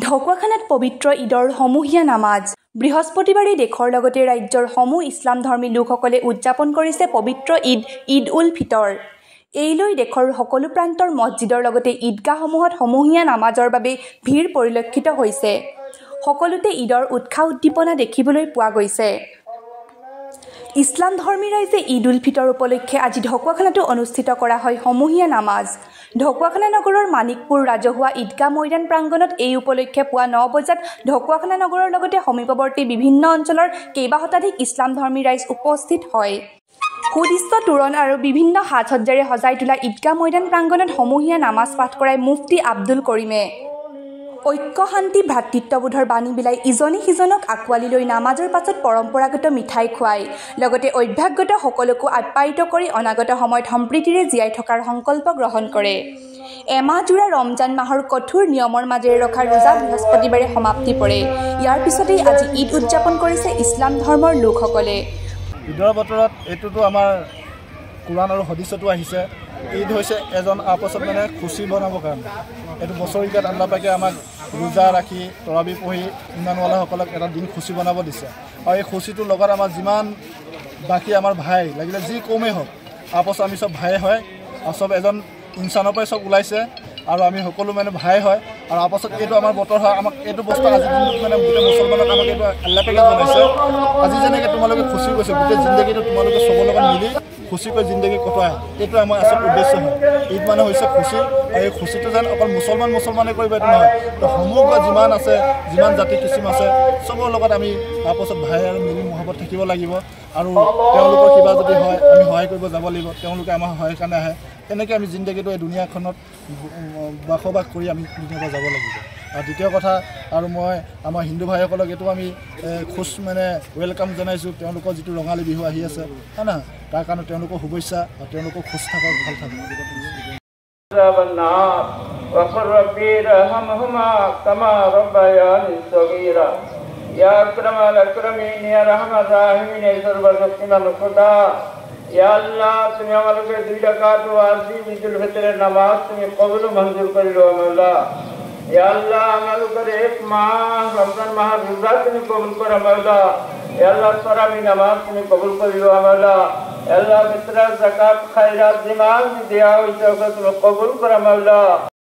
ঢকুৱাখানাত পবিত্ৰ ঈদৰ সমূহীয়া নামাজ। বৃহস্পতিবাৰে দেশৰ লগতে ৰাজ্যৰ সমূহ ইছলামধৰ্মী লোকসকলে উদযাপন কৰিছে পবিত্ৰ ঈদ উল ফিতৰ। এই লৈ দেশৰ সকলো প্ৰান্তৰ মছজিদৰ লগতে ঈদগাহসমূহত সমূহীয়া নামাজৰ বাবে ভিৰ পৰিলক্ষিত হৈছে। সকলোতে ঈদৰ উৎসাহ উদ্দীপনা দেখিবলৈ পোৱা গৈছে। ইছলামধৰ্মী ৰাইজে ঈদ উল ফিতৰ উপলক্ষে আজি ঢকুৱাখানাতো অনুষ্ঠিত কৰা হয় সমূহীয়া নামাজ। ঢকুৱাখানা নগৰৰ মানিকপুৰ ৰাজহুৱা ঈদগাহ ময়দান প্ৰাংগণত এই উপলক্ষে পুৱা 9 বজাত ঢকুৱাখানা নগৰৰ লগতে সমীপৱৰ্তী বিভিন্ন অঞ্চলৰ কেইবা শতাধিক ইছলামধৰ্মী ৰাইজ উপস্থিত হয়। সুদৃশ্য তোৰণ আৰু বিভিন্ন সাজ-সজ্জাৰে সজাই তোলা ঈদগাহ ময়দান প্ৰাংগণত সমূহীয়া নামাজ পাঠ কৰাই মুফতি আব্দুল কৰিমে। ঐক্য শান্তি ভাতৃত্ববোধৰ বাণী বিলাই ইজনে সিজনক আঁকোৱালি লৈ নামাজৰ পাছত পৰম্পৰাগত মিঠাই খুৱাই লগতে অভ্যাসগত সকলোকো আপ্যায়িত কৰি অনাগত সময়ত সম্প্ৰীতিৰে জীয়াই থকাৰ সংকল্প গ্ৰহণ কৰে। এমাহজোৰা ৰমজান মাহৰ কঠোৰ নিয়মৰ মাজেৰে ৰখা ৰোজা বৃহস্পতিবাৰে সমাপ্তি পৰে। ইয়াৰ পিছতেই আজি ঈদ উদযাপন কৰিছে ইছলাম ধৰ্মৰ লোকসকলে। ঈদৰ বতৰত এইটোতো আমাৰ কোৰাণ আৰু হদিছতো আহিছে। ঈদ হৈছে এজন আপছত খুচি বনাবৰ কাৰণে। এইটো বছৰেকীয়াত আল্লাহ পাকে আমাক ৰোজা ৰাখি তৰাবি পঢ়ি ইমানৱালাসকলক এটা দিন খুচি বনাব দিছে। আৰু এই খুচিটোৰ লগত আমাৰ যিমান বাকী আমাৰ ভাই লাগিলে যি কমেই হওক আপছ আমি চব ভাই হয় আৰু চব এজন ইনচানৰ পৰাই চব ওলাইছে আৰু আমি সকলো ভাই হয় আৰু আপছত এইটো আমাৰ বতৰ হয়। আমাক এইটো বস্তু আজিৰ দিনটোত গোটেই মুছলমানক আমাক এইটো আল্লাহ পাকে জনাইছে। আজি যেনেকৈ তোমালোকে খুচি গৈছে গোটেই জিন্দগীটো তোমালোকে চবৰ লগত মিলি খুচিকৈ জিন্দগী কটোৱা, এইটো আমাৰ আচল উদ্দেশ্য হয়। ঈদ হৈছে খুচি আৰু এই খুচিটো যেন অকল মুছলমানে কৰিব এইটো নহয়, সমগ্ৰ যিমান আছে যিমান জাতি কিচিম আছে চবৰ লগত আমি তাৰপাছত ভাই আৰু মিলি মহব্বত থাকিব লাগিব আৰু তেওঁলোকৰ কিবা যদি হয় আমি সহায় কৰিব যাব লাগিব। তেওঁলোকে আমাৰ সহায়ৰ কাৰণে আহে। তেনেকৈ আমি জিন্দগীটো এই দুনিয়াখনত বসবাস কৰি আমি দুনিয়াৰ পৰা যাব লাগিব। আৰু দ্বিতীয় কথা আৰু মই আমাৰ হিন্দু ভাইসকলক এইটো আমি খোজ ৱেলকাম জনাইছোঁ। তেওঁলোকৰ যিটো ৰঙালী বিহু আহি আছে হয় নহয়, তাৰ কাৰণে তেওঁলোকৰ শুভেচ্ছা আৰু তেওঁলোকক খোজ থাকক, ভাল থাকক। या अल्लाह তুমি আমাকে 2 রাকাত ওয়াজি ঈদুল ফিতরের নামাজ তুমি কবুল ও মঞ্জুর করে লো মাওলা। या अल्लाह আমাকে এক মাহ রমজান মাহ রোজা তুমি কবুল করো মাওলা। या अल्लाह তারাবি নামাজ তুমি কবুল করে লো মাওলা। या अल्लाह ফিতরা যাকাত খায়রাত জিমান দেয়া হইছে তুমি কবুল করো মাওলা।